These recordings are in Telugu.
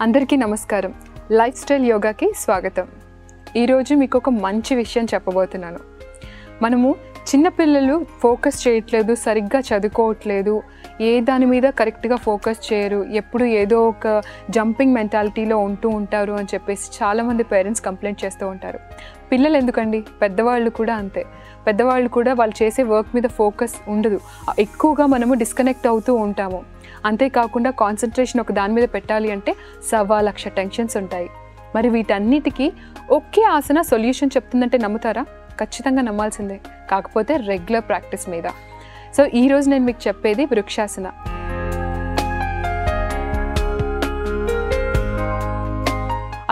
అందరికీ నమస్కారం. లైఫ్ స్టైల్ యోగాకి స్వాగతం. ఈరోజు మీకు ఒక మంచి విషయం చెప్పబోతున్నాను. మనము చిన్నపిల్లలు ఫోకస్ చేయట్లేదు, సరిగ్గా చదువుకోవట్లేదు, ఏ దాని మీద కరెక్ట్గా ఫోకస్ చేయరు, ఎప్పుడు ఏదో ఒక జంపింగ్ మెంటాలిటీలో ఉంటారు అని చెప్పేసి చాలామంది పేరెంట్స్ కంప్లైంట్ చేస్తూ ఉంటారు. పిల్లలు ఎందుకండి, పెద్దవాళ్ళు కూడా అంతే. పెద్దవాళ్ళు కూడా వాళ్ళు చేసే వర్క్ మీద ఫోకస్ ఉండదు, ఎక్కువగా మనము డిస్కనెక్ట్ అవుతూ ఉంటాము. అంతేకాకుండా కాన్సన్ట్రేషన్ ఒక దాని మీద పెట్టాలి అంటే 1,00,000 టెన్షన్స్ ఉంటాయి. మరి వీటన్నిటికీ ఒకే ఆసన సొల్యూషన్ చెప్తుందంటే నమ్ముతారా? ఖచ్చితంగా నమ్మాల్సిందే, కాకపోతే రెగ్యులర్ ప్రాక్టీస్ మీద. సో ఈరోజు నేను మీకు చెప్పేది వృక్షాసన.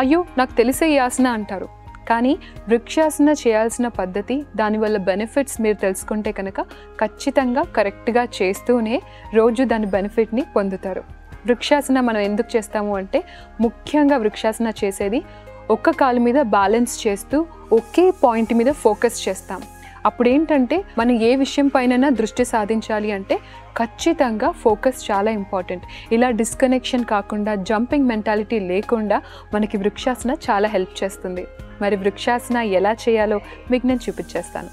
అయ్యో నాకు తెలిసే ఈ ఆసన అంటారు, కానీ వృక్షాసన చేయాల్సిన పద్ధతి, దానివల్ల బెనిఫిట్స్ మీరు తెలుసుకుంటే కనుక ఖచ్చితంగా కరెక్ట్గా చేస్తూనే రోజు దాని బెనిఫిట్ని పొందుతారు. వృక్షాసన మనం ఎందుకు చేస్తాము అంటే, ముఖ్యంగా వృక్షాసన చేసేది ఒక్క కాలు మీద బ్యాలెన్స్ చేస్తూ ఒకే పాయింట్ మీద ఫోకస్ చేస్తాం. అప్పుడు ఏంటంటే మనం ఏ విషయం పైన దృష్టి సాధించాలి అంటే ఖచ్చితంగా ఫోకస్ చాలా ఇంపార్టెంట్. ఇలా డిస్కనెక్షన్ కాకుండా, జంపింగ్ మెంటాలిటీ లేకుండా మనకి వృక్షాసన చాలా హెల్ప్ చేస్తుంది. మరి వృక్షాసన ఎలా చేయాలో మీకు నేను చూపించేస్తాను.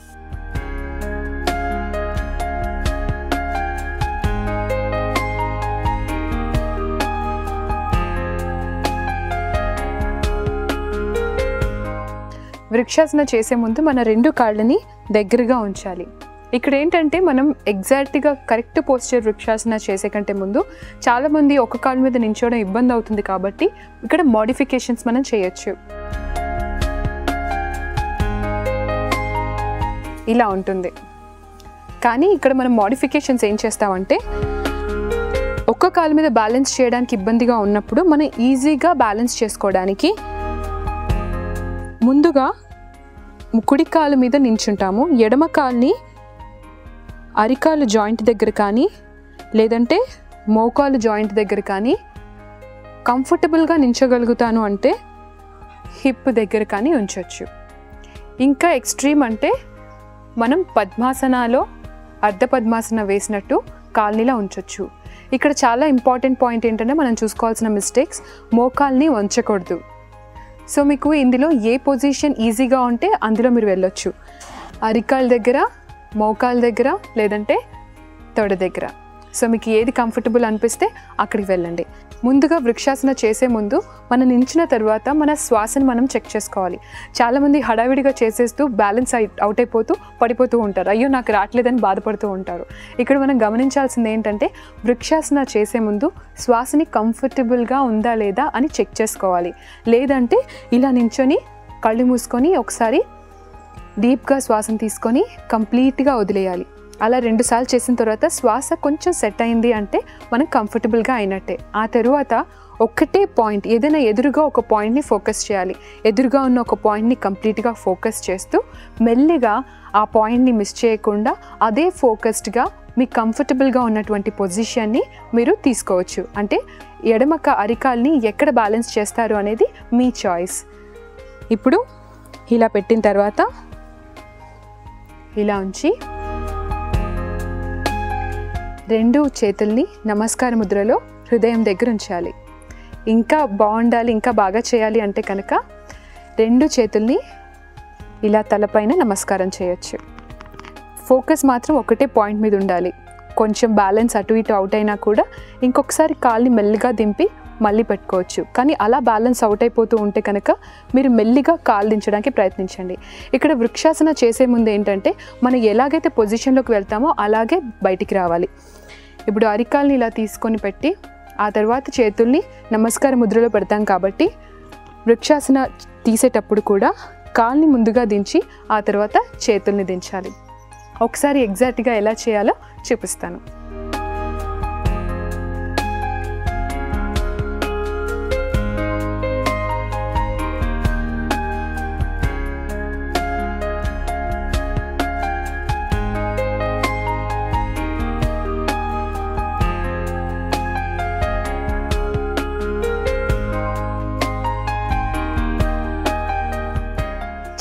వృక్షాసన చేసే ముందు మన 2 కాళ్ళని దగ్గరగా ఉంచాలి. ఇక్కడ ఏంటంటే మనం ఎగ్జాక్ట్గా కరెక్ట్ పోస్చర్ వృక్షాసన చేసే కంటే ముందు చాలామంది ఒక కాలు మీద నించోవడం ఇబ్బంది అవుతుంది, కాబట్టి ఇక్కడ మోడిఫికేషన్స్ మనం చేయొచ్చు. ఇలా ఉంటుంది. కానీ ఇక్కడ మనం మోడిఫికేషన్స్ ఏం చేస్తామంటే, ఒక్క కాలు మీద బ్యాలెన్స్ చేయడానికి ఇబ్బందిగా ఉన్నప్పుడు మనం ఈజీగా బ్యాలెన్స్ చేసుకోవడానికి ముందుగా కుడి కాలు మీద నించుంటాము. ఎడమ కాలుని అరికాలు జాయింట్ దగ్గర కానీ, లేదంటే మోకాలు జాయింట్ దగ్గర కానీ, కంఫర్టబుల్గా నించోగలుగుతాను అంటే హిప్ దగ్గర కానీ ఉంచవచ్చు. ఇంకా ఎక్స్ట్రీమ్ అంటే మనం పద్మాసనాలో అర్ధ పద్మాసన వేసినట్టు కాల్నిలా ఉంచవచ్చు. ఇక్కడ చాలా ఇంపార్టెంట్ పాయింట్ ఏంటంటే మనం చూసుకోవాల్సిన మిస్టేక్స్, మోకాల్ని వంచకూడదు. సో మీకు ఇందులో ఏ పొజిషన్ ఈజీగా ఉంటే అందులో మీరు వెళ్ళొచ్చు. అరికాల దగ్గర, మోకాల దగ్గర, లేదంటే తొడ దగ్గర. సో మీకు ఏది కంఫర్టబుల్ అనిపిస్తే అక్కడికి వెళ్ళండి. ముందుగా వృక్షాసన చేసే ముందు మనం నించిన తర్వాత మన శ్వాసను మనం చెక్ చేసుకోవాలి. చాలామంది హడావిడిగా చేసేస్తూ బ్యాలెన్స్ అవుట్ అయిపోతూ పడిపోతూ ఉంటారు. అయ్యో నాకు రావట్లేదని బాధపడుతూ ఉంటారు. ఇక్కడ మనం గమనించాల్సింది ఏంటంటే, వృక్షాసన చేసే ముందు శ్వాసని కంఫర్టబుల్గా ఉందా లేదా అని చెక్ చేసుకోవాలి. లేదంటే ఇలా నించొని కళ్ళు మూసుకొని ఒకసారి డీప్గా శ్వాసను తీసుకొని కంప్లీట్గా వదిలేయాలి. అలా 2 సార్లు చేసిన తర్వాత శ్వాస కొంచెం సెట్ అయింది అంటే మనం కంఫర్టబుల్గా అయినట్టే. ఆ తర్వాత ఒక్కటే పాయింట్, ఏదైనా ఎదురుగా ఒక పాయింట్ని ఫోకస్ చేయాలి. ఎదురుగా ఉన్న ఒక పాయింట్ని కంప్లీట్గా ఫోకస్ చేస్తూ మెల్లిగా ఆ పాయింట్ని మిస్ చేయకుండా అదే ఫోకస్డ్గా మీకు కంఫర్టబుల్గా ఉన్నటువంటి పొజిషన్ని మీరు తీసుకోవచ్చు. అంటే ఎడమక అరికాల్ని ఎక్కడ బ్యాలెన్స్ చేస్తారు అనేది మీ చాయిస్. ఇప్పుడు ఇలా పెట్టిన తర్వాత ఇలా ఉంచి 2 చేతుల్ని నమస్కార ముద్రలో హృదయం దగ్గర ఉంచాలి. ఇంకా బాగుండాలి, ఇంకా బాగా చేయాలి అంటే కనుక 2 చేతుల్ని ఇలా తలపైన నమస్కారం చేయొచ్చు. ఫోకస్ మాత్రం ఒకటే పాయింట్ మీద ఉండాలి. కొంచెం బ్యాలెన్స్ అటు ఇటు అవుట్ అయినా కూడా ఇంకొకసారి కాల్ని మెల్లిగా దింపి మళ్ళీ పెట్టుకోవచ్చు. కానీ అలా బ్యాలెన్స్ అవుట్ అయిపోతూ ఉంటే కనుక మీరు మెల్లిగా కాలు దించడానికి ప్రయత్నించండి. ఇక్కడ వృక్షాసన చేసే ముందు ఏంటంటే మనం ఎలాగైతే పొజిషన్లోకి వెళ్తామో అలాగే బయటికి రావాలి. ఇప్పుడు అరికాల్ని ఇలా తీసుకొని పెట్టి ఆ తర్వాత చేతుల్ని నమస్కార ముద్రలో పెడతాం కాబట్టి వృక్షాసన తీసేటప్పుడు కూడా కాల్ని ముందుగా దించి ఆ తర్వాత చేతుల్ని దించాలి. ఒకసారి ఎగ్జాక్ట్గా ఎలా చేయాలో చూపిస్తాను.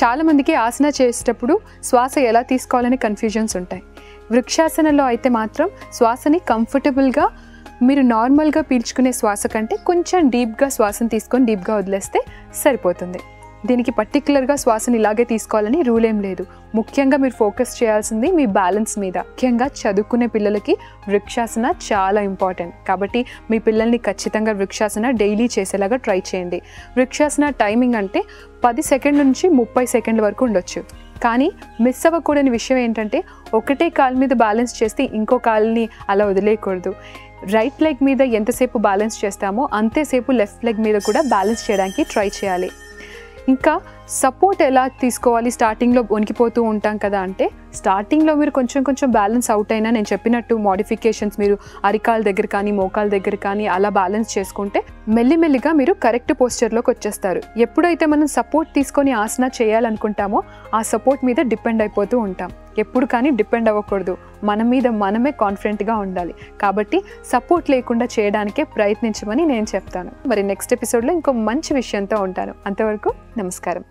చాలామందికి ఆసన చేసేటప్పుడు శ్వాస ఎలా తీసుకోవాలని కన్ఫ్యూజన్స్ ఉంటాయి. వృక్షాసనలో అయితే మాత్రం శ్వాసని కంఫర్టబుల్గా మీరు నార్మల్గా పీల్చుకునే శ్వాస కంటే కొంచెం డీప్గా శ్వాసను తీసుకొని డీప్గా వదిలేస్తే సరిపోతుంది. దీనికి పర్టికులర్గా శ్వాసను ఇలాగే తీసుకోవాలని రూల్ ఏం లేదు. ముఖ్యంగా మీరు ఫోకస్ చేయాల్సింది మీ బ్యాలెన్స్ మీద. ముఖ్యంగా చదువుకునే పిల్లలకి వృక్షాసన చాలా ఇంపార్టెంట్. కాబట్టి మీ పిల్లల్ని ఖచ్చితంగా వృక్షాసన డైలీ చేసేలాగా ట్రై చేయండి. వృక్షాసన టైమింగ్ అంటే 10 సెకండ్ల నుంచి 30 సెకండ్ల వరకు ఉండొచ్చు. కానీ మిస్ అవ్వకూడని విషయం ఏంటంటే ఒకటే కాలు మీద బ్యాలెన్స్ చేస్తే ఇంకో కాలుని అలా వదిలేయకూడదు. రైట్ లెగ్ మీద ఎంతసేపు బ్యాలెన్స్ చేస్తామో అంతేసేపు లెఫ్ట్ లెగ్ మీద కూడా బ్యాలెన్స్ చేయడానికి ట్రై చేయాలి. ఇంకా సపోర్ట్ ఎలా తీసుకోవాలి? స్టార్టింగ్లో వణికిపోతూ ఉంటాం కదా అంటే, స్టార్టింగ్లో మీరు కొంచెం బ్యాలెన్స్ అవుట్ అయినా నేను చెప్పినట్టు మోడిఫికేషన్స్ మీరు అరికాల దగ్గర కానీ మోకాల దగ్గర కానీ అలా బ్యాలెన్స్ చేసుకుంటే మెల్లిమెల్లిగా మీరు కరెక్ట్ పోస్చర్లోకి వచ్చేస్తారు. ఎప్పుడైతే మనం సపోర్ట్ తీసుకొని ఆసన చేయాలనుకుంటామో ఆ సపోర్ట్ మీద డిపెండ్ అయిపోతూ ఉంటాం. ఎప్పుడు కానీ డిపెండ్ అవ్వకూడదు. మన మీద మనమే కాన్ఫిడెంట్గా ఉండాలి. కాబట్టి సపోర్ట్ లేకుండా చేయడానికే ప్రయత్నించమని నేను చెప్తాను. మరి నెక్స్ట్ ఎపిసోడ్లో ఇంకో మంచి విషయంతో ఉంటాను. అంతవరకు నమస్కారం.